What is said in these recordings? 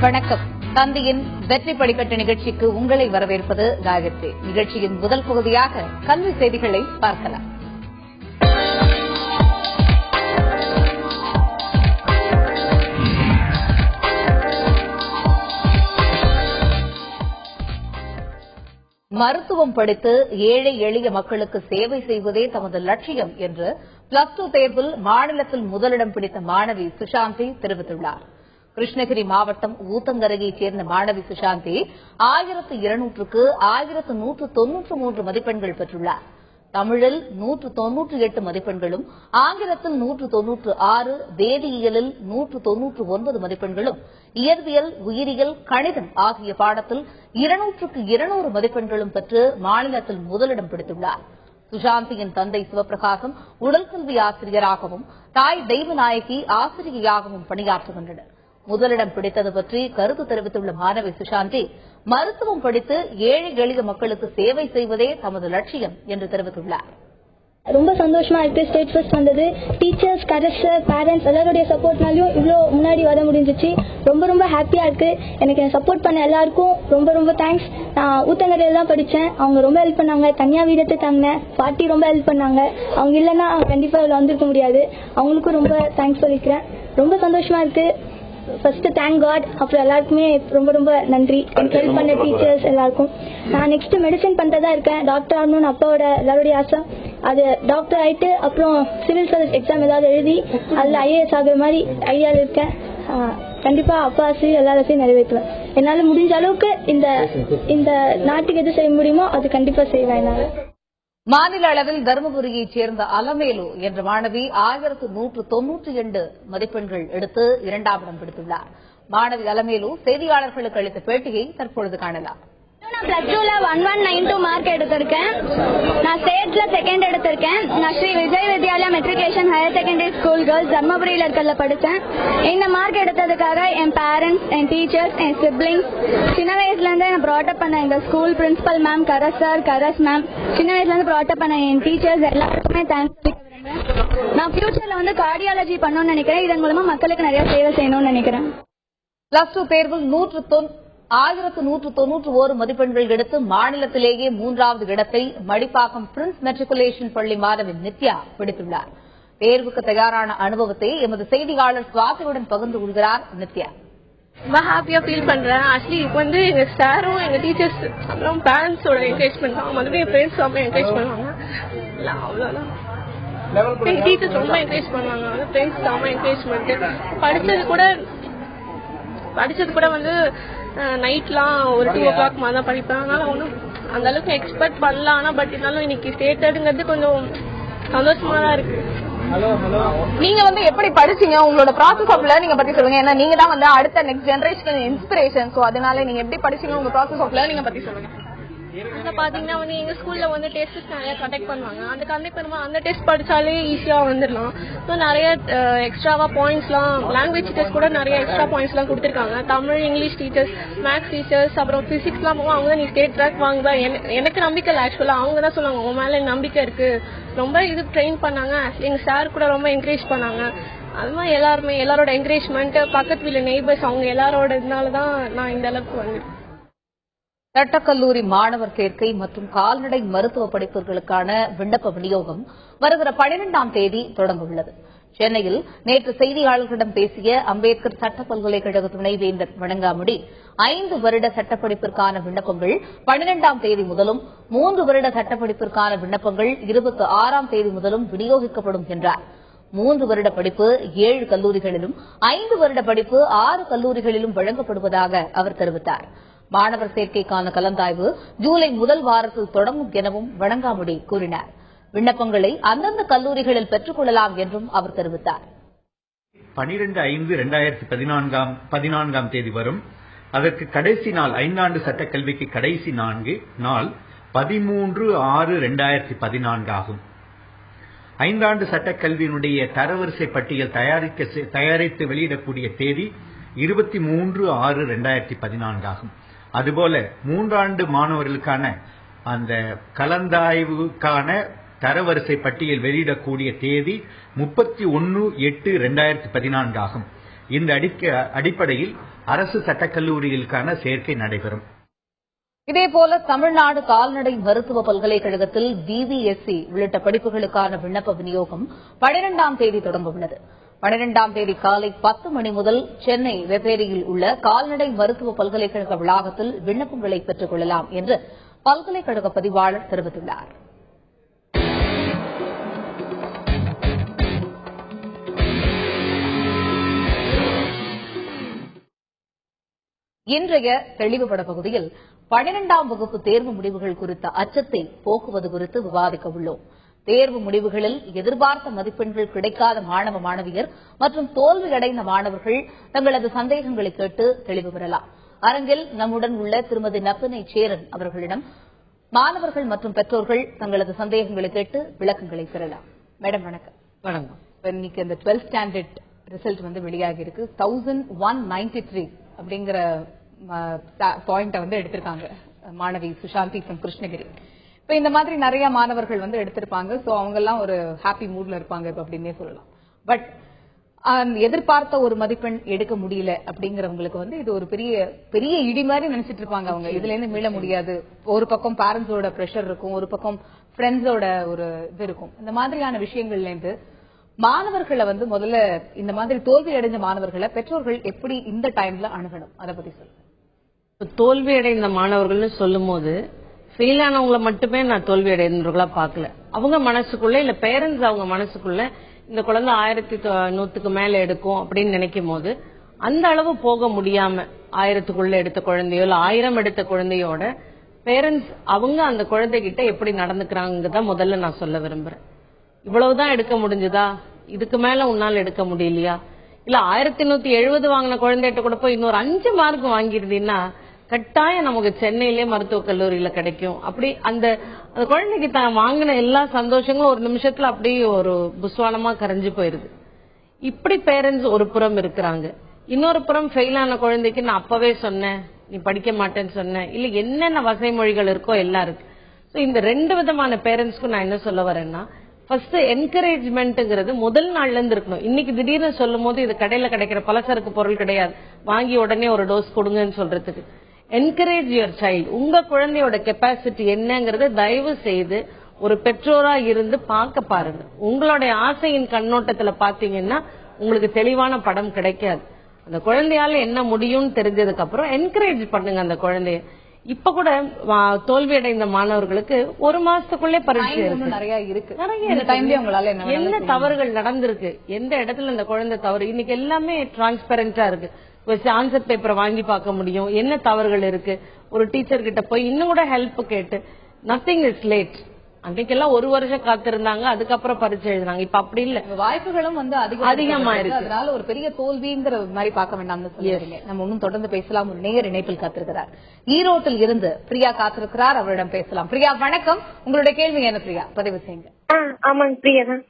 வணக்கம். தந்தையின் வெற்றி படிக்கட்டு நிகழ்ச்சிக்கு உங்களை வரவேற்பது காயத்ரி. நிகழ்ச்சியின் முதல் பகுதியாக கல்வி செய்திகளை பார்க்கலாம். மருத்துவம் படித்து ஏழை எளிய மக்களுக்கு சேவை செய்வதே தமது லட்சியம் என்று +2 தேர்வில் மாநிலத்தில் முதலிடம் பிடித்த மாணவி சுஷாந்தி தெரிவித்துள்ளார். கிருஷ்ணகிரி மாவட்டம் ஊத்தங்கரையைச் சேர்ந்த மாணவி சுஷாந்தி 1200க்கு 1193 மதிப்பெண்கள் பெற்றுள்ளார். தமிழில் 198 மதிப்பெண்களும், ஆங்கிலத்தில் 196, வேதியியலில் 199 மதிப்பெண்களும், இயற்பியல், உயிரியல், கணிதம் ஆகிய பாடத்தில் 200க்கு 200 மதிப்பெண்களும் பெற்று மாநிலத்தில் முதலிடம் பிடித்துள்ளார். சுஷாந்தியின் தந்தை சிவபிரகாசம் உடற்கல்வி ஆசிரியராகவும், தாய் தெய்வநாயகி ஆசிரியையாகவும் பணியாற்றுகின்றனர். முதலிடம் பிடித்தது பற்றி கருத்து தெரிவித்துள்ள மாணவி சுஷாந்தி, மருத்துவம் படித்து ஏழை எளிய மக்களுக்கு சேவை செய்வதே தமது லட்சியம் என்று தெரிவித்துள்ளார். ரொம்ப சந்தோஷமா இருக்கு. ஸ்டேட் ஃபர்ஸ்ட் வந்தது. டீச்சர்ஸ், கரஸ்டர், பேரண்ட்ஸ் எல்லாருடைய சப்போர்ட்னாலையும் இவ்வளோ முன்னாடி வர முடிஞ்சிச்சு. ரொம்ப ரொம்ப ஹாப்பியா இருக்கு. எனக்கு சப்போர்ட் பண்ண எல்லாருக்கும் ரொம்ப ரொம்ப தேங்க்ஸ். நான் ஊத்தங்கரையில தான் படித்தேன். அவங்க ரொம்ப ஹெல்ப் பண்ணாங்க. தனியா வீடு எடுத்து தந்தேன். பாட்டி ரொம்ப ஹெல்ப் பண்ணாங்க. அவங்க இல்லைன்னா கண்டிப்பா இதில் வந்திருக்க முடியாது. அவங்களுக்கும் ரொம்ப தேங்க்ஸ் சொல்லிக்கிறேன். ரொம்ப சந்தோஷமா இருக்கு. First thank God. அப்புறம் எல்லாருக்குமே ரொம்ப ரொம்ப நன்றி. எனக்கு ஹெல்ப் பண்ண டீச்சர்ஸ் எல்லாருக்கும். நான் நெக்ஸ்ட் மெடிசன் பண்றதா இருக்கேன். டாக்டர் ஆகணும்னு அப்பாவோட எல்லாருடைய ஆசை. அது டாக்டர் ஆயிட்டு அப்புறம் சிவில் சர்வீஸ் எக்ஸாம் ஏதாவது எழுதி அதில் IAS ஆகுற மாதிரி ஐடியாவில் இருக்கேன். கண்டிப்பா அப்பா ஆசை எல்லாத்தையும் நிறைவேற்றுவேன். என்னால் முடிஞ்ச அளவுக்கு இந்த நாட்டுக்கு எது செய்ய முடியுமோ அது கண்டிப்பா செய்வேன். என்னால் மாநில அளவில் தருமபுரியைச் சேர்ந்த அலமேலு என்ற மாணவி 1192 மதிப்பெண்கள் எடுத்து 2ஆம் இடம் பிடித்துள்ளார். மாணவி அலமேலு செய்தியாளர்களுக்கு அளித்த பேட்டியை தற்பொழுது காணலாம். நான் +2ல 1192 மார்க் எடுத்திருக்கேன். நான் ஸ்டேட்ல செகண்ட் எடுத்திருக்கேன். நான் Sri Vijay Vidyalaya matriculation higher secondary school girls தர்மபுரியில இருக்கல படித்தேன். இந்த மார்க் எடுத்ததுக்காக என் பேரண்ட்ஸ், என் டீச்சர்ஸ், என் சிப்ளிங்ஸ், சின்ன வயசுல இருந்து என்ன ப்ராட்டப் பண்ண எங்க ஸ்கூல் பிரின்சிபல் மேம், கரஸ் சார், கரஸ் மேம், சின்ன வயசுல இருந்து ப்ராட்டப் பண்ண என் டீச்சர்ஸ் எல்லாருக்குமே தேங்க்ஸ். நான் ஃபியூச்சர்ல கார்டியாலஜி பண்ணணும்னு நினைக்கிறேன். இதன் மூலமா மக்களுக்கு நிறைய சேவை செய்யணும்னு நினைக்கிறேன். +2 தேர்வில் 1191 மதிப்பெண்கள் எடுத்து மாநிலத்திலேயே 3வது இடத்தை மடிப்பாக்கம் பிரின்ஸ் மெட்ரிகுலேஷன் பள்ளி மாணவி நித்யா பிடித்துள்ளார். தேர்வுக்கு தயாரான அனுபவத்தை எமது செய்தியாளர் சுவாதியுடன் பகிர்ந்து கொள்கிறார் நித்யா. ரொம்ப ஹாப்பியா ஃபீல் பண்றேன். ஆக்சுவலி இப்போ எங்க சாரும், எங்க டீச்சர்ஸ், அப்புறம் பேரண்ட்ஸோட என்கரேஜ்மெண்ட் தான். மறுபடியும் என் ஃப்ரெண்ட்ஸ் ரொம்ப என்கரேஜ் பண்ணுவாங்க. அவ்வளோதான். எங்க டீச்சர்ஸ் ரொம்ப என்கரேஜ் பண்ணுவாங்க. ஃப்ரெண்ட்ஸ் ரொம்ப என்கரேஜ்மெண்ட். படிச்சது கூட நைட்லாம் ஒரு 2 o'clock மாதிரி தான் படிப்பேன். அதனால ஒன்றும் அந்த அளவுக்கு எக்ஸ்பெக்ட் பண்ணலாம். ஆனா பட் இருந்தாலும் இன்னைக்கு ஸ்டேட்டடுங்கிறது கொஞ்சம் சந்தோஷமா தான் இருக்கு. நீங்க எப்படி படிச்சீங்க? உங்களோட ப்ராசஸ் ஆஃப் லேர்னிங் பத்தி சொல்லுங்க. ஏன்னா நீங்க தான் அடுத்த நெக்ஸ்ட் ஜெனரேஷன் இன்ஸ்பிரேஷன். சோ அதனால நீங்க எப்படி படிச்சீங்க? உங்க ப்ராசஸ் ஆஃப் லேர்னிங் பத்தி சொல்லுங்க. அங்க பாத்தீங்கன்னா எங்க ஸ்கூல்ல டெஸ்ட் நிறைய கண்டக்ட் பண்ணுவாங்க. அந்த கண்டக்ட் பண்ணும்போது அந்த டெஸ்ட் படிச்சாலே ஈஸியா வந்துடலாம். ஸோ நிறைய எக்ஸ்ட்ராவா பாயிண்ட்ஸ்லாம், லாங்குவேஜ் டெஸ்ட் கூட நிறைய எக்ஸ்ட்ரா பாயிண்ட்ஸ்லாம் கொடுத்துருக்காங்க. Tamil, English teachers, maths teachers, அப்புறம் பிசிக்ஸ்லாம் போகும். அவங்க தான் நீ ஸ்டேட் ட்ராக் வாங்குவா. எனக்கு நம்பிக்கை இல்லை. ஆக்சுவலா அவங்க தான் சொன்னாங்க உன் மேல நம்பிக்கை இருக்கு. ரொம்ப ட்ரெயின் பண்ணாங்க. எங்க சார் கூட ரொம்ப என்கரேஜ் பண்ணாங்க. அது மாதிரி எல்லாரோட என்கரேஜ்மெண்ட், பக்கத்து வீட்டு நெய்பர்ஸ், அவங்க எல்லாரோட இதனாலதான் நான் இந்த அளவுக்கு வந்தேன். சட்டக்கல்லூரி மாணவர் சேர்க்கை மற்றும் கால்நடை மருத்துவ படிப்புகளுக்கான விண்ணப்ப விநியோகம் வருகிற 12ஆம் தேதி தொடங்க உள்ளது. சென்னையில் நேற்று செய்தியாளர்களிடம் பேசிய அம்பேத்கர் சட்ட பல்கலைக்கழக துணைவேந்தர் வணங்காமுடி, 5 வருட சட்டப்படிப்பிற்கான விண்ணப்பங்கள் 12ஆம் தேதி முதலும், 3 வருட சட்டப்படிப்பிற்கான விண்ணப்பங்கள் 26ஆம் தேதி முதலும் விநியோகிக்கப்படும் என்றார். 3 வருட படிப்பு 7 கல்லூரிகளிலும், 5 வருட படிப்பு 6 கல்லூரிகளிலும் வழங்கப்படுவதாக அவர் தெரிவித்தார். மாணவர் சேர்க்கைக்கான கலந்தாய்வு ஜூலை முதல் வாரத்தில் தொடங்கும் எனவும் வணங்காமுடி கூறினார். விண்ணப்பங்களை அந்தந்த கல்லூரிகளில் பெற்றுக் கொள்ளலாம் என்றும் அவர் தெரிவித்தார். 12/5/2014 தேதி வரும். அதற்கு கடைசி நாள் 5ஆண்டு சட்டக்கல்விக்கு கடைசி நாள் 13/6/2014 ஆகும். 5ஆண்டு சட்டக்கல்வியினுடைய தரவரிசை பட்டியல் தயாரித்து வெளியிடக்கூடிய தேதி 23/6/2014 ஆகும். அதுபோல 3ஆண்டு மாணவர்களுக்கான அந்த கலந்தாய்வுக்கான தரவரிசை பட்டியல் வெளியிடக்கூடிய தேதி 31/8/2014 ஆகும். இந்த அடிப்படையில் அரசு சட்டக்கல்லூரிகளுக்கான சேர்க்கை நடைபெறும். இதேபோல தமிழ்நாடு கால்நடை மருத்துவ பல்கலைக்கழகத்தில் BBSc உள்ளிட்ட படிப்புகளுக்கான விண்ணப்ப விநியோகம் 12ஆம் தேதி தொடங்க உள்ளது. 12ஆம் தேதி காலை 10 மணி முதல் சென்னை வெப்பேரியில் உள்ள கால்நடை மருத்துவ பல்கலைக்கழக வளாகத்தில் விண்ணப்பங்களை பெற்றுக் கொள்ளலாம் என்று பல்கலைக்கழக பதிவாளர் தெரிவித்துள்ளார். இன்றைய தெளிவுபட பகுதியில் 12ஆம் வகுப்பு தேர்வு முடிவுகள் குறித்த அச்சத்தை போக்குவது குறித்து விவாதிக்க உள்ளோம். தேர்வு முடிவுகளில் எதிர்பார்த்த மதிப்பெண்கள் கிடைக்காத மாணவ மாணவியர் மற்றும் தோல்வியடைந்த மாணவர்கள் தங்களது சந்தேகங்களை கேட்டு தெளிவு பெறலாம். அரங்கில் நம்முடன் உள்ள திருமதி நப்பினை சேரன் அவர்களிடம் மாணவர்கள் மற்றும் பெற்றோர்கள் தங்களது சந்தேகங்களை கேட்டு விளக்கங்களை பெறலாம். மேடம் வணக்கம். வணக்கம். இன்னைக்கு இந்த 12th ஸ்டாண்டர்ட் ரிசல்ட் வந்து வெளியாகி இருக்கு. 1193 அப்படிங்கிற பாயிண்ட வந்து எடுத்திருக்காங்க மாணவி சுஷாந்தி ஃப்ரம் கிருஷ்ணகிரி. இப்ப இந்த மாதிரி நிறைய மாணவர்கள் வந்து எடுத்திருப்பாங்க. சோ அவங்க எல்லாம் ஒரு ஹாப்பி மூட்ல இருப்பாங்க அப்படின்னே சொல்லலாம். பட் எதிர்பார்த்த ஒரு மதிப்பெண் எடுக்க முடியல அப்படிங்கறவங்களுக்கு வந்து இது ஒரு பெரிய பெரிய இடி மாதிரி நினைச்சிட்டு இருப்பாங்க. அவங்க இதுல இருந்து மீள முடியாது. ஒரு பக்கம் பேரண்ட்ஸோட பிரஷர் இருக்கும், ஒரு பக்கம் ஃப்ரெண்ட்ஸோட ஒரு இது இருக்கும். இந்த மாதிரியான விஷயங்கள்ல இருந்து மாணவர்களை வந்து முதல்ல இந்த மாதிரி தோல்வி அடைஞ்ச மாணவர்களை பெற்றோர்கள் எப்படி இந்த டைம்ல அணுகணும், அதை பத்தி சொல்லுங்க. தோல்வி அடைந்த மாணவர்கள்னு சொல்லும் போது ஃபெயில் ஆனவங்களை மட்டுமே நான் தோல்வி அடைந்தவர்களா பாக்கல. அவங்க மனசுக்குள்ள இல்ல பேரண்ட்ஸ் அவங்க மனசுக்குள்ள இந்த குழந்தை 1100க்கு மேல எடுக்கும் அப்படின்னு நினைக்கும் போது அந்த அளவு போக முடியாம 1000க்குள்ள எடுத்த குழந்தையோ இல்ல 1000 எடுத்த குழந்தையோட பேரண்ட்ஸ் அவங்க அந்த குழந்தைகிட்ட எப்படி நடந்துக்கிறாங்கதான் முதல்ல நான் சொல்ல விரும்புறேன். இவ்வளவுதான் எடுக்க முடிஞ்சதா, இதுக்கு மேல உன்னால எடுக்க முடியலையா, இல்ல 1170 வாங்கின குழந்தைகிட்ட கூட போய் இன்னொரு 5 மார்க் வாங்கிருந்தீங்கன்னா கட்டாயம் நமக்கு சென்னையிலே மருத்துவக் கல்லூரியில கிடைக்கும். அப்படி அந்த குழந்தைக்கு தான் வாங்கின எல்லா சந்தோஷங்களும் ஒரு நிமிஷத்துல அப்படியே ஒரு புஸ்வானமா கரைஞ்சு போயிருது. இப்படி பேரண்ட்ஸ் ஒரு புறம் இருக்கிறாங்க. இன்னொரு புறம் ஃபெயில் ஆன குழந்தைக்கு நான் அப்பவே சொன்னேன், நீ படிக்க மாட்டேன்னு சொன்னேன், இல்ல என்னென்ன வசைமொழிகள் இருக்கோ எல்லாம் இருக்கு. இந்த 2 விதமான பேரண்ட்ஸ்க்கும் நான் என்ன சொல்ல வரேன்னா, ஃபர்ஸ்ட் என்கரேஜ்மெண்ட்ங்கிறது முதல் நாள்ல இருந்து இருக்கணும். இன்னைக்கு திடீர்னு சொல்லும் போது இது கடையில கிடைக்கிற பலசரக்கு பொருள் கிடையாது, வாங்கி உடனே ஒரு டோஸ் கொடுங்கன்னு சொல்றதுக்கு. Encourage your child. உங்க குழந்தையோட கெப்பாசிட்டி என்னங்கறத தயவு செய்து ஒரு பெற்றோரா இருந்து பார்க்க பாருங்க. உங்களுடைய ஆசையின் கண்ணோட்டத்துல பாத்தீங்கன்னா உங்களுக்கு தெளிவான படம் கிடைக்காது. அந்த குழந்தையால என்ன முடியும்னு தெரிஞ்சதுக்கு அப்புறம் என்கரேஜ் பண்ணுங்க அந்த குழந்தைய. இப்ப கூட தோல்வி அடைந்த மாணவர்களுக்கு 1 மாசத்துக்குள்ளே பரீட்சை நிறைய இருக்கு. என்ன தவறுகள் நடந்திருக்கு, எந்த இடத்துல இந்த குழந்தை தவறு, இன்னைக்கு எல்லாமே டிரான்ஸ்பரண்டா இருக்கு. ஆன்சர் பேப்பரை வாங்கி பார்க்க முடியும், என்ன தவறுகள் இருக்கு. ஒரு டீச்சர் கிட்ட போய் இன்னும் கூட ஹெல்ப் கேட்டு, நத்திங் இஸ் லேட். அன்றைக்கெல்லாம் 1 வருஷம் காத்திருந்தாங்க, அதுக்கப்புறம் பரீட்சை எழுதினாங்க. இப்ப அப்படி இல்ல, வாய்ப்புகளும் வந்து அதிகமா இருக்கு. அதனால ஒரு பெரிய தோல்விங்கிற மாதிரி பார்க்க வேண்டாம்னு சொல்லிடுறீங்க. நம்ம இன்னும் தொடர்ந்து பேசலாம். ஒரு நேயர் இணைப்பில் காத்திருக்கிறார். ஈரோட்டில் இருந்து பிரியா காத்திருக்கிறார், அவரிடம் பேசலாம். பிரியா வணக்கம். உங்களுடைய கேள்வி என்ன பிரியா? பதிவு செய்யுங்க. ஆமாங்க பிரியா தான்.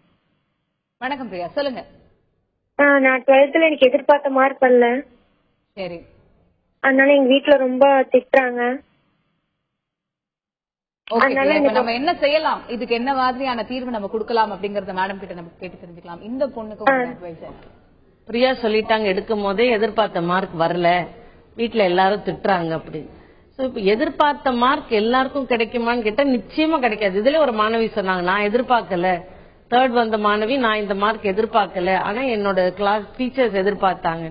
வணக்கம் பிரியா, சொல்லுங்க. நான் 12th எனக்கு எதிர்பார்த்த மார்க் வரல. சரி. அதனால எங்க வீட்டுல ரொம்ப திட்டுறாங்க. நம்ம என்ன செய்யலாம், இதுக்கு என்ன மாதிரியான தீர்வு நம்ம கொடுக்கலாம் அப்படிங்கறத மேடம் கிட்ட நம்ம கேட்டு தெரிஞ்சுக்கலாம். இந்த பொண்ணுக்கு பிரியா சொல்லிட்டாங்க, எடுக்கும் போதே எதிர்பார்த்த மார்க் வரல, வீட்டுல எல்லாரும் திட்டுறாங்க அப்படின்னு. இப்ப எதிர்பார்த்த மார்க் எல்லாருக்கும் கிடைக்குமான்னு கேட்டா நிச்சயமா கிடைக்காது. இதுல ஒரு மாணவி சொன்னாங்க, நான் எதிர்பார்க்கல, 3rd வந்த மாணவி, நான் இந்த மார்க் எதிர்பார்க்கல, ஆனா என்னோட கிளாஸ் டீச்சர்ஸ் எதிர்பார்த்தாங்க.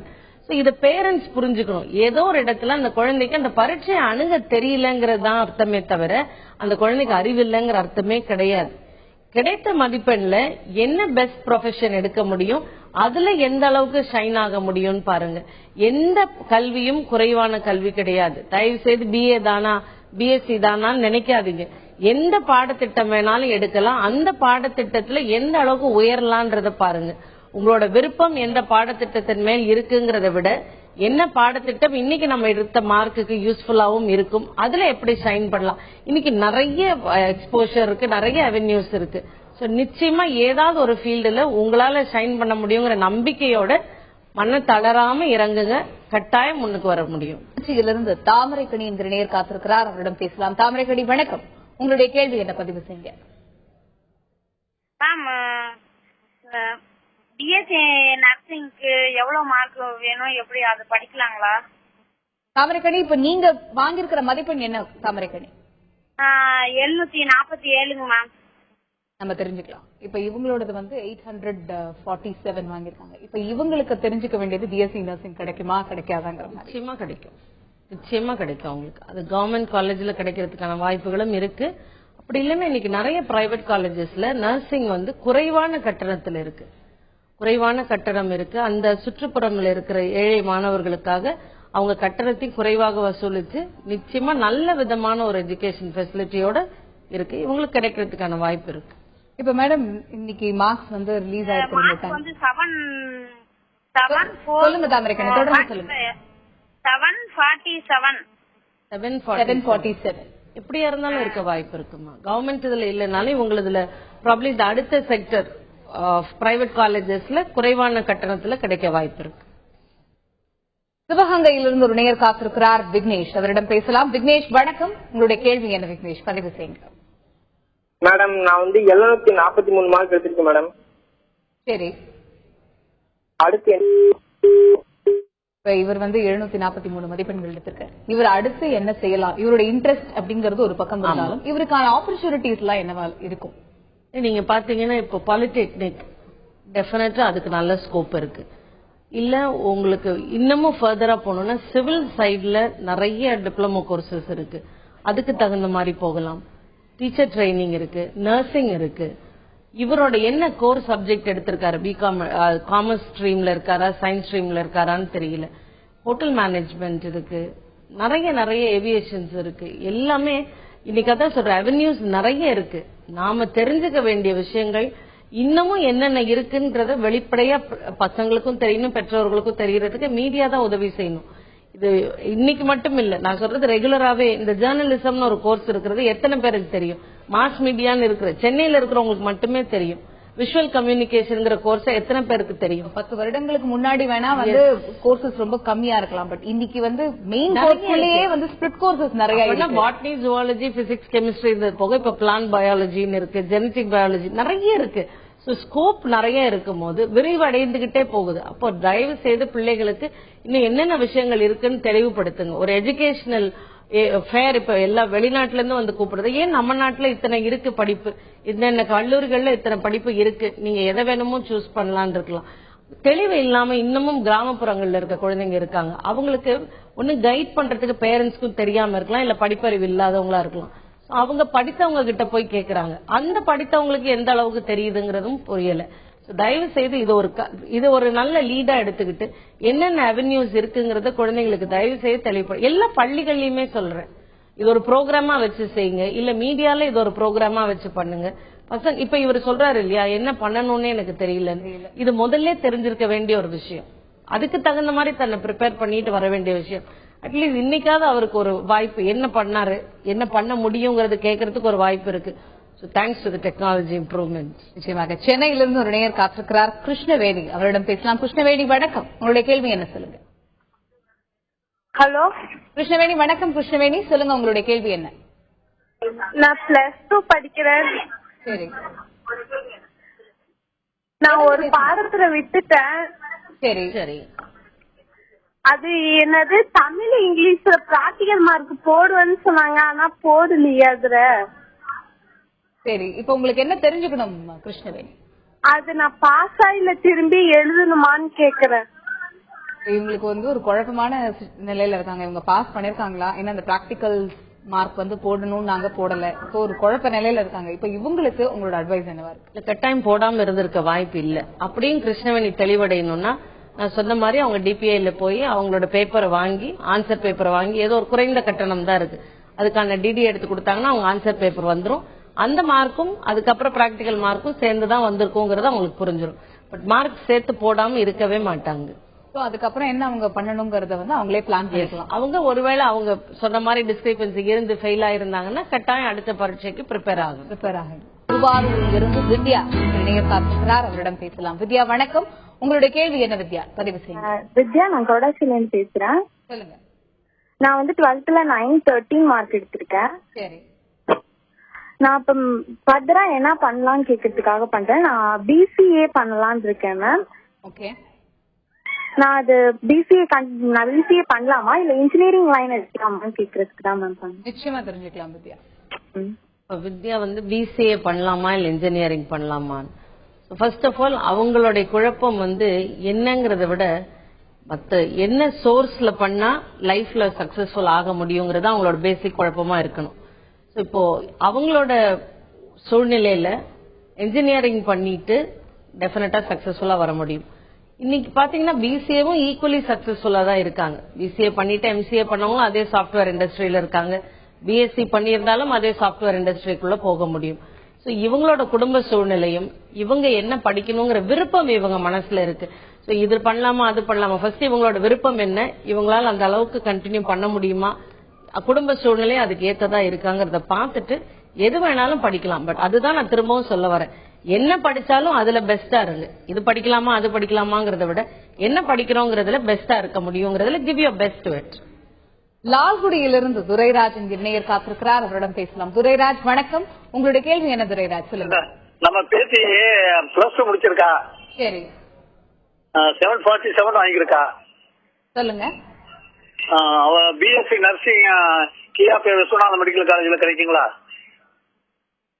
இத பேரண்ட்ஸ் புரிஞ்சுக்கணும். ஏதோ ஒரு இடத்துல அந்த குழந்தைக்கு அந்த பரீட்சையை அணுக தெரியலங்கிறது தான் அர்த்தமே தவிர அந்த குழந்தைக்கு அறிவு இல்லைங்கிற அர்த்தமே கிடையாது. கிடைத்த மதிப்பெண்ல என்ன பெஸ்ட் ப்ரொஃபஷன் எடுக்க முடியும், அதுல எந்த அளவுக்கு ஷைன் ஆக முடியும்னு பாருங்க. எந்த கல்வியும் குறைவான கல்வி கிடையாது. தயவு செய்து BA தானா BSc தானான்னு நினைக்காதீங்க. எந்த பாடத்திட்டம் வேணாலும் எடுக்கலாம். அந்த பாடத்திட்டத்துல எந்த அளவுக்கு உயரலான்றத பாருங்க. உங்களோட விருப்பம் எந்த பாடத்திட்டத்தின் மேல் இருக்குங்கிறத விட என்ன பாடத்திட்டம் இன்னைக்கு நம்ம எடுத்த மார்க்குக்கு யூஸ்ஃபுல்லாவும் இருக்கும், அதுல எப்படி ஷைன் பண்ணலாம். இன்னைக்கு நிறைய எக்ஸ்போஷர் இருக்கு, நிறைய அவென்யூஸ் இருக்கு. நிச்சயமா ஏதாவது ஒரு ஃபீல்டுல உங்களால ஷைன் பண்ண முடியுங்கிற நம்பிக்கையோட மன தளராம இறங்குங்க, கட்டாயம் முன்னுக்கு வர முடியும். இருந்து தாமரைக்கணி என்கிற நேர் காத்திருக்கிறார், அவரிடம் பேசலாம். தாமரைக்கணி வணக்கம். உங்களுடைய கேள்வி என்ன? பதிவு செய்யுங்க. பிஎஸ்சி நர்சிங்க்கு எவ்வளவு மார்க் வேணும், எப்படி அது படிக்கலாங்களா? தாமரைக்கணி, இப்ப நீங்க வாங்கியிருக்கிற மதிப்பெண் என்ன தாமரைக்கணி? 747 மேம். நம்ம தெரிஞ்சுக்கலாம். இப்ப இவங்களோடது வந்து 847 வாங்கியிருக்காங்க. இப்ப இவங்களுக்கு தெரிஞ்சுக்க வேண்டியது பிஎஸ்சி நர்சிங் கிடைக்குமா கிடைக்காதாங்கிற மாதிரி. நிச்சயமா கிடைக்கும், நிச்சயமா கிடைக்கும் அவங்களுக்கு. அது கவர்மெண்ட் காலேஜ்ல கிடைக்கிறதுக்கான வாய்ப்புகளும் இருக்கு. அப்படி இல்லைன்னா இன்னைக்கு நிறைய பிரைவேட் காலேஜஸ்ல நர்சிங் வந்து குறைவான கட்டணத்துல இருக்கு, குறைவான கட்டணம் இருக்கு. அந்த சுற்றுப்புறம்ல இருக்கிற ஏழை மாணவர்களுக்காக அவங்க கட்டணத்தையும் குறைவாக வசூலிச்சு நிச்சயமா நல்ல விதமான ஒரு எஜுகேஷன் ஃபெசிலிட்டியோட இருக்கு. இவங்களுக்கு கிடைக்கிறதுக்கான வாய்ப்பு இருக்கு. இப்ப மேடம் இன்னைக்கு மார்க்ஸ் வந்து ரிலீஸ் ஆயிருக்கு. வந்து 7 சொல்லுங்க தாமரைக்கணி, தொடர்ந்து சொல்லுங்க. 747 எப்படியா இருந்தாலும் இருக்க வாய்ப்பு இருக்குமா. கவர்மெண்ட் இதுல இல்லைனாலும் இவங்களதுல ப்ராப்ளி இந்த அடுத்த செக்டர் பிரைவேட் காலேஜஸ்ல குறைவான கட்டணத்துல கிடைக்க வாய்ப்பு இருக்கு. சிவகங்கையிலிருந்து ஒரு நேயர் காத்திருக்கிறார் விக்னேஷ், அவரிடம் பேசலாம். விக்னேஷ் வணக்கம், உங்களுடைய கேள்வி என்ன விக்னேஷ்? பதிவு செய்யுங்க. மேடம் நான் வந்து 743 மார்க் எடுத்திருக்கேன் மேடம். சரி, அடுத்து இவர் வந்து 743 மதிப்பெண்கள் எடுத்திருக்காரு. இவர் அடுத்து என்ன செய்யலாம்? இவருடைய இன்ட்ரெஸ்ட் அப்படிங்கறது ஒரு பக்கம் இருந்தாலும் இவருக்கான ஆப்பர்ச்சுனிட்டிஸ் எல்லாம் என்னவா இருக்கும்? நீங்க பாத்தீங்கன்னா இப்போ பாலிடெக்னிக் டெஃபினட்டா அதுக்கு நல்ல ஸ்கோப் இருக்கு. இல்ல உங்களுக்கு இன்னமும் ஃபர்தரா போகணும்னா சிவில் சைட்ல நிறைய டிப்ளமோ கோர்சஸ் இருக்கு, அதுக்கு தகுந்த மாதிரி போகலாம். டீச்சர் ட்ரைனிங் இருக்கு, நர்சிங் இருக்கு. இவரோட என்ன கோர் சப்ஜெக்ட் எடுத்திருக்காரு, பிகாம் காமர்ஸ் ஸ்ட்ரீம்ல இருக்காரா சயின்ஸ் ஸ்ட்ரீம்ல இருக்காரான்னு தெரியல. ஹோட்டல் மேனேஜ்மெண்ட் இருக்கு, நிறைய நிறைய ஏவியேஷன்ஸ் இருக்கு. எல்லாமே இன்னைக்கு அதான் சொல்ற அவென்யூஸ் நிறைய இருக்கு. நாம தெரிஞ்சுக்க வேண்டிய விஷயங்கள் இன்னமும் என்னென்ன இருக்குன்றத வெளிப்படையா பசங்களுக்கும் தெரியணும், பெற்றோர்களுக்கும் தெரியறதுக்கு மீடியா தான் உதவி செய்யணும். இது இன்னைக்கு மட்டும் இல்ல, நான் சொல்றது ரெகுலராவே இந்த ஜேர்னலிசம்னு ஒரு கோர்ஸ் இருக்கிறது எத்தனை பேருக்கு தெரியும்? மாஸ் மீடியான்னு இருக்கிற சென்னையில இருக்கிறவங்களுக்கு மட்டுமே தெரியும். விஷுவல் கம்யூனிகேஷன்ங்கிற கோர்ஸ் எத்தனை பேருக்கு தெரியும்? 10 வருடங்களுக்கு முன்னாடி வேணா வந்து கோர்சஸ் ரொம்ப கம்மியா இருக்கலாம், பட் இன்னைக்கு வந்து மெயின் கோர்ஸ்லயே வந்து ஸ்பிளிட் கோர்சஸ் நிறைய இருக்கு. பாட்னி, ஜுவாலஜி, பிசிக்ஸ், கெமிஸ்ட்ரி போக இப்ப பிளான்ட் பயாலஜின்னு இருக்கு, ஜெனடிக் பயாலஜி நிறைய இருக்கு. ஸ்கோப் நிறைய இருக்கும் போது விரிவடைந்துகிட்டே போகுது. அப்போ தயவு செய்து பிள்ளைகளுக்கு இன்னும் என்னென்ன விஷயங்கள் இருக்குன்னு தெளிவுபடுத்துங்க. ஒரு எஜுகேஷனல் ஃபேர் இப்ப எல்லா வெளிநாட்டுல இருந்து வந்து கூப்பிடுறது, ஏன் நம்ம நாட்டுல இத்தனை இருக்கு படிப்பு, என்னென்ன கல்லூரிகள்ல இத்தனை படிப்பு இருக்கு, நீங்க எதை வேணுமோ சூஸ் பண்ணலான்னு இருக்கலாம். தெளிவு இல்லாம இன்னமும் கிராமப்புறங்கள்ல இருக்க குழந்தைங்க இருக்காங்க. அவங்களுக்கு ஒண்ணு கைட் பண்றதுக்கு பேரண்ட்ஸ்க்கும் தெரியாம இருக்கலாம், இல்ல படிப்பறிவு இல்லாதவங்களா இருக்கலாம். அவங்க படித்தவங்க கிட்ட போய் கேக்குறாங்க, அந்த படித்தவங்களுக்கு எந்த அளவுக்கு தெரியுதுங்கிறதும் புரியல. தயவு செய்து இது ஒரு நல்ல லீடா எடுத்துக்கிட்டு என்னென்ன அவென்யூஸ் இருக்குங்கிறத குழந்தைங்களுக்கு தயவு செய்து தெளிவுபடும். எல்லா பள்ளிகள்லயுமே சொல்றேன், இது ஒரு ப்ரோக்ராமா வச்சு செய்யுங்க, இல்ல மீடியால இது ஒரு ப்ரோக்ராமா வச்சு பண்ணுங்க. பசங்க இப்ப இவர் சொல்றாரு இல்லையா, என்ன பண்ணணும்னு எனக்கு தெரியல, இது முதல்ல தெரிஞ்சிருக்க வேண்டிய ஒரு விஷயம். அதுக்கு தகுந்த மாதிரி தன்னை ப்ரிப்பேர் பண்ணிட்டு வர வேண்டிய விஷயம். அட்லீஸ்ட் இன்னைக்காவது அவருக்கு ஒரு வாய்ப்பு, என்ன பண்ணாரு, என்ன பண்ண முடியுங்கிறது கேட்கறதுக்கு ஒரு வாய்ப்பு இருக்கு. So thanks to the technology improvements. நிச்சயமாக. சென்னையிலிருந்து ஒரு நேயர் காத்திருக்கிறார் கிருஷ்ணவேணி, அவரிடம் பேசலாம். கிருஷ்ணவேணி வணக்கம், உங்களுடைய கேள்வி என்ன சொல்லுங்க? ஹலோ கிருஷ்ணவேணி வணக்கம். கிருஷ்ணவேணி சொல்லுங்க, உங்களுடைய கேள்வி என்ன? நான் +2 படிக்கிறேன். சரி, நான் ஒரு பாடத்துல விட்டுட்டேன். சரி சரி, அது என்னது தமிழ் இங்கிலீஷ்ல பிராக்டிகல் மார்க் போடுவேன்னு சொன்னாங்க, ஆனா போடலையே. அதுல சரி, இப்ப உங்களுக்கு என்ன தெரிஞ்சுக்கணும் கிருஷ்ணவேணி? அது நான் பாஸ் ஆயில திரும்பி எழுதணுமான்னு கேக்குறேன். இவங்களுக்கு வந்து ஒரு குழப்பமான நிலையில இருக்காங்க. இவங்க பாஸ் பண்ணிருக்காங்களா, ஏன்னா அந்த பிராக்டிகல் மார்க் வந்து போடணும்னு நாங்க போடல, இப்போ ஒரு குழப்ப நிலையில இருக்காங்க. இப்ப இவங்களுக்கு உங்களோட அட்வைஸ் என்னவா இருக்கு? கட்டாயம் போடாம இருந்திருக்க வாய்ப்பு இல்ல. அப்படியும் கிருஷ்ணவேணி தெளிவடையணும்னா நான் சொன்ன மாதிரி அவங்க டிபிஐல போய் அவங்களோட பேப்பரை வாங்கி, ஆன்சர் பேப்பரை வாங்கி, ஏதோ ஒரு குறைந்த கட்டணம் தான் இருக்கு, அதுக்கான டிடி எடுத்து கொடுத்தாங்கன்னா அவங்க ஆன்சர் பேப்பர் வந்துடும். அந்த மார்க்கும் அதுக்கப்புறம் பிராக்டிகல் மார்க்கும் சேர்ந்துதான் வந்திருக்குங்கிறது அவங்களுக்கு புரிஞ்சிடும். பட் மார்க் சேர்த்து போடாம இருக்கவே மாட்டாங்க. அதுக்கப்புறம் என்ன அவங்க பண்ணணுங்கிறத வந்து அவங்களே பிளான் பண்ணிக்கலாம். அவங்க ஒருவேளை அவங்க சொன்ன மாதிரி டிஸ்கிரிபன்சி இருந்து ஃபெயில் ஆயிருந்தாங்கன்னா கட்டாயம் அடுத்த பரீட்சைக்கு ப்ரிப்பேர் ஆகும். திருவாரூரில் இருந்து வித்யா நேயர் காத்திருக்கிறார், அவரிடம் பேசலாம். வித்யா வணக்கம், உங்களுடைய கேள்வி என்ன வித்யா? பதிவு செய்யுங்க. வித்யா, நான் கொடாசில பேசுறேன். சொல்லுங்க. நான் வந்து 12th 913 மார்க் எடுத்திருக்கேன். சரி, நான் இப்ப ஃபர்தரா என்ன பண்ணலாம்னு கேக்குறதுக்காக பண்றேன். நான் பிசிஏ பண்ணலாம்னு இருக்கேன் மேம். ஓகே. நான் அது நான் பிசிஏ பண்ணலாமா இல்ல இன்ஜினியரிங் லைன் எடுக்கலாமான்னு கேக்குறதுக்கு தான் மேம் பண்ணேன். நிச்சயமா தெரிஞ்சுக்கலாம் வித்யா. வித்யா வந்து பிசிஏ பண்ணலாமா இல்ல இன்ஜினியரிங் பண்ணலாமா? ஃபர்ஸ்ட் ஆஃப் ஆல் அவங்களுடைய குழப்பம் வந்து என்னங்கறத விட மத்த என்ன சோர்ஸ்ல பண்ணா லைஃப்ல சக்சஸ்ஃபுல் ஆக முடியுங்கிறது அவங்களோட பேசிக் குழப்பமா இருக்கணும். இப்போ அவங்களோட சூழ்நிலையில இன்ஜினியரிங் பண்ணிட்டு டெஃபினட்டா சக்சஸ்ஃபுல்லா வர முடியும். இன்னைக்கு பாத்தீங்கன்னா பிசிஏவும் ஈக்குவலி சக்சஸ்ஃபுல்லா தான் இருக்காங்க. பிசிஏ பண்ணிட்டு எம்சிஏ பண்ணவங்களும் அதே சாஃப்ட்வேர் இண்டஸ்ட்ரியில இருக்காங்க. பிஎஸ்சி பண்ணியிருந்தாலும் அதே சாஃப்ட்வேர் இண்டஸ்ட்ரிக்குள்ள போக முடியும். சோ இவங்களோட குடும்ப சூழ்நிலையும் இவங்க என்ன படிக்கணுங்கிற விருப்பம் இவங்க மனசுல இருக்கு. சோ இது பண்ணலாமா அது பண்ணலாமா, ஃபர்ஸ்ட் இவங்களோட விருப்பம் என்ன, இவங்களால அந்த அளவுக்கு கண்டினியூ பண்ண முடியுமா, குடும்ப சூழ்நிலை அதுக்கு ஏத்ததா இருக்காங்கறத பார்த்துட்டு எது வேணாலும் படிக்கலாம். பட் அதுதான் நான் திரும்பவும் சொல்ல வரேன், என்ன படிச்சாலும் அதுல பெஸ்டா இருங்க. இது படிக்கலாமா அது படிக்கலாமாங்கிறத விட என்ன படிக்கிறோங்கிறதுல பெஸ்டா இருக்க முடியுங்கிறதுல give your best to it. லால்குடியிலிருந்து துரைராஜ் நேயர் காத்திருக்கிறார், அவரிடம் பேசலாம். துரைராஜ் வணக்கம், உங்களுடைய கேள்வி என்ன துரைராஜ் சொல்லுங்க. நம்ம பேசி பிளஸ் 2 முடிச்சிருக்கா. சரி. 747 வாங்கியிருக்கா. சொல்லுங்க. அவ பிஎஸ்சி நர்சிங் கியாபே விஸ்வநாத மெடிக்கல் காலேஜ்ல கிடைக்குங்களா?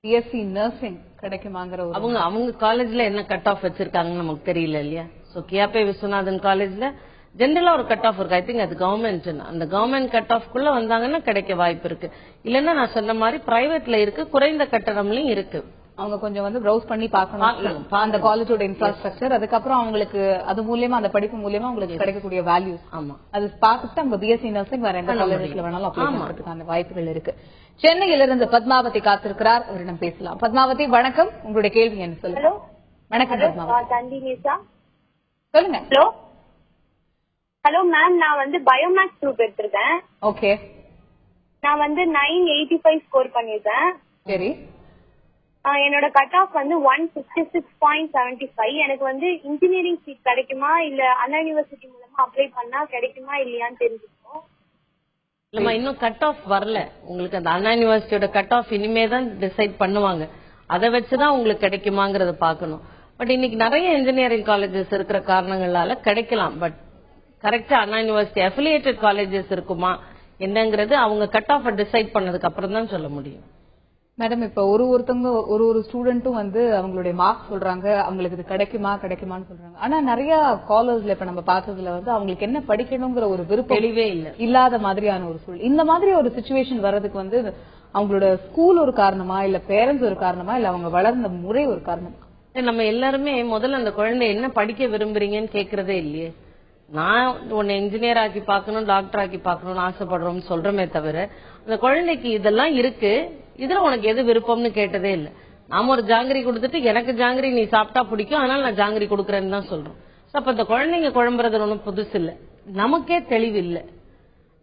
பிஎஸ்சி நர்சிங் கிடைக்குமாங்கிற அவங்க காலேஜ்ல என்ன கட் ஆஃப் வச்சிருக்காங்கன்னு நமக்கு தெரியல இல்லையா. சோ கியாபே விஸ்வநாதன் காலேஜ்ல ஜெனரலா ஒரு கட் ஆஃப் இருக்கு. ஐ திங்க் அது கவர்மெண்ட், அந்த கவர்மெண்ட் கட் ஆஃப் குள்ள வந்தாங்கன்னா கிடைக்க வாய்ப்பு இருக்கு. இல்லன்னா நான் சொன்ன மாதிரி பிரைவேட்ல இருக்கு, குறைந்த கட்டணம்லயும் இருக்கு. அவங்க கொஞ்சம் வந்து ப்ரௌஸ் பண்ணி பார்க்கணும் அந்த காலேஜோட இன்ஃப்ராஸ்ட்ரக்சர், அதுக்கப்புறம் அவங்களுக்கு அது மூலியமா அந்த படிப்பு மூலியமா உங்களுக்கு கிடைக்கக்கூடிய வேல்யூஸ். ஆமா, அது பார்த்துட்டு அவங்க பிஎஸ்சி நர்சிங் வேற எந்த காலேஜ்ல வேணாலும் அப்ளை பண்றதுக்கான வாய்ப்புகள் இருக்கு. சென்னையிலிருந்து பத்மாவதி காத்திருக்கிறார், அவரிடம் பேசலாம். பத்மாவதி வணக்கம், உங்களுடைய கேள்வி என்ன சொல்லுங்க. வணக்கம் பத்மாவதி, சொல்லுங்க. ஹலோ மேம், நான் வந்து பயோமேக்ஸ் குரூப் எடுத்திருக்கேன். ஓகே. நான் வந்து 985 ஸ்கோர் பண்ணிருக்கேன். சரி. என்னோட கட் ஆஃப் வந்து 156.75. எனக்கு வந்து இன்ஜினியரிங் சீட் கிடைக்குமா இல்ல அண்ணா யூனிவர்சிட்டி மூலமா அப்ளை பண்ணா கிடைக்குமா இல்லையான்னு தெரிஞ்சுக்கணும். இல்லம்மா, இன்னும் கட் ஆஃப் வரல உங்களுக்கு. அந்த அண்ணா யூனிவர்சிட்டியோட கட் ஆஃப் இனிமே தான் டிசைட் பண்ணுவாங்க. அதை வச்சுதான் உங்களுக்கு கிடைக்குமாங்கறத பாக்கணும். பட் இன்னைக்கு நிறைய இன்ஜினியரிங் காலேஜஸ் இருக்கிற காரணங்களால கிடைக்கலாம். பட் கரெக்டா அண்ணா யூனிவர்சிட்டி அஃபிலியேட்டட் காலேஜஸ் இருக்குமா என்னங்கிறது அவங்க கட் ஆஃப் டிசைட் பண்ணதுக்கு அப்புறம் தான் சொல்ல முடியும். மேடம், இப்ப ஒருத்தவங்க ஒரு ஸ்டூடெண்ட்டும் வந்து அவங்களுடைய மார்க் சொல்றாங்க, அவங்களுக்கு இது கிடைக்குமான்னு சொல்றாங்க. ஆனா நிறைய காலேஜ்ல இப்ப நம்ம பார்த்ததுல வந்து அவங்களுக்கு என்ன படிக்கணுங்கிற ஒரு விருப்பம் தெளிவே இல்லாத மாதிரியான ஒரு சூழல். இந்த மாதிரி ஒரு சிச்சுவேஷன் வர்றதுக்கு வந்து அவங்களோட ஸ்கூல் ஒரு காரணமா, இல்ல பேரண்ட்ஸ் ஒரு காரணமா, இல்ல அவங்க வளர்ந்த முறை ஒரு காரணமா? நம்ம எல்லாருமே முதல்ல அந்த குழந்தை என்ன படிக்க விரும்புறீங்கன்னு கேக்குறதே இல்லையே. நான் உன்னை இன்ஜினியர் ஆக்கி பாக்கணும், டாக்டர் ஆக்கி பாக்கணும்னு ஆசைப்படுறோம்னு சொல்றமே தவிர அந்த குழந்தைக்கு இதெல்லாம் இருக்கு, இதுல உனக்கு எது விருப்பம்னு கேட்டதே இல்ல. நாம ஒரு ஜாங்கிரி கொடுத்துட்டு எனக்கு ஜாங்கிரி நீ சாப்பிட்டா பிடிக்கும் அதனால நான் ஜாங்கிரி கொடுக்கறேன்னு தான் சொல்றோம். அப்ப இந்த குழந்தைங்க குழம்புறது ஒன்றும் புதுசு இல்ல, நமக்கே தெளிவு இல்ல.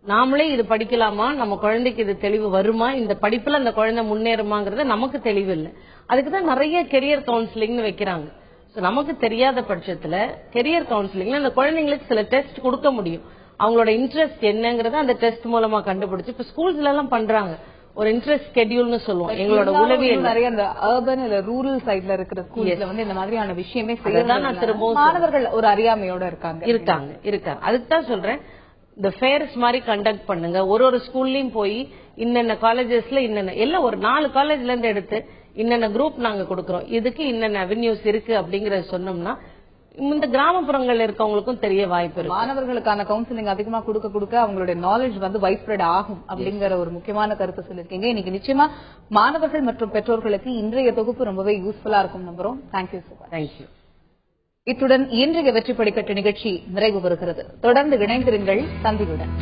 நாமளே இது படிக்கலாமா, நம்ம குழந்தைக்கு இது தெளிவு வருமா, இந்த படிப்புல அந்த குழந்தை முன்னேறுமாங்கிறது நமக்கு தெளிவு இல்ல. அதுக்குதான் நிறைய கெரியர் கவுன்சிலிங்னு வைக்கிறாங்க. நமக்கு தெரியாத பட்சத்துல கெரியர் கவுன்சிலிங்ல அந்த குழந்தைங்களுக்கு சில டெஸ்ட் கொடுக்க முடியும். அவங்களோட இன்ட்ரெஸ்ட் என்னங்கறத அந்த டெஸ்ட் மூலமா கண்டுபிடிச்சு இப்ப ஸ்கூல்ஸ்ல எல்லாம் பண்றாங்க. ஒரு இன்ட்ரெஸ்ட் ஸ்கெடியூல்னு சொல்லுவோம். எங்களோட உளவியல் நிறைய அந்த அர்பன் இல்ல ரூரல் சைட்ல இருக்கிற ஸ்கூல்ஸ்ல வந்து இந்த மாதிரியான விஷயமே செய்யறதுனால மாணவர்கள் ஒரு அறியாமையோட இருக்காங்க. அதுக்கு தான் சொல்றேன், இந்த ஃபேர்ஸ் மாதிரி கண்டக்ட் பண்ணுங்க. ஒரு ஸ்கூல்லயும் போய் இன்னென்ன காலேஜஸ்ல இன்னென்ன எல்லாம் ஒரு 4 காலேஜ்ல இருந்து எடுத்து இன்னென்ன குரூப் நாங்க கொடுக்கறோம், இதுக்கு இன்னென்ன அவென்யூஸ் இருக்கு அப்படிங்கறத சொன்னோம்னா இந்த கிராமப்புறங்கள்ல இருக்கவங்களுக்கும் தெரிய வாய்ப்பு இருக்கு. மாணவர்களுக்கான கவுன்சிலிங் அதிகமா கொடுக்க அவங்களுடைய நாலேஜ் வந்து வைட் ஸ்ப்ரெட் ஆகும் அப்படிங்கிற ஒரு முக்கியமான கருத்து சொல்லிருக்கீங்க. இன்னைக்கு நிச்சயமா மாணவர்கள் மற்றும் பெற்றோர்களுக்கு இன்றைய தொகுப்பு ரொம்பவே யூஸ்ஃபுல்லா இருக்கும் நம்புறோம். Thank you sir. தேங்க்யூ. இத்துடன் இன்றைய வெற்றி படிக்கட்டு நிகழ்ச்சி நிறைவு பெறுகிறது. தொடர்ந்து இணைந்திருங்கள் தந்தியுடன்.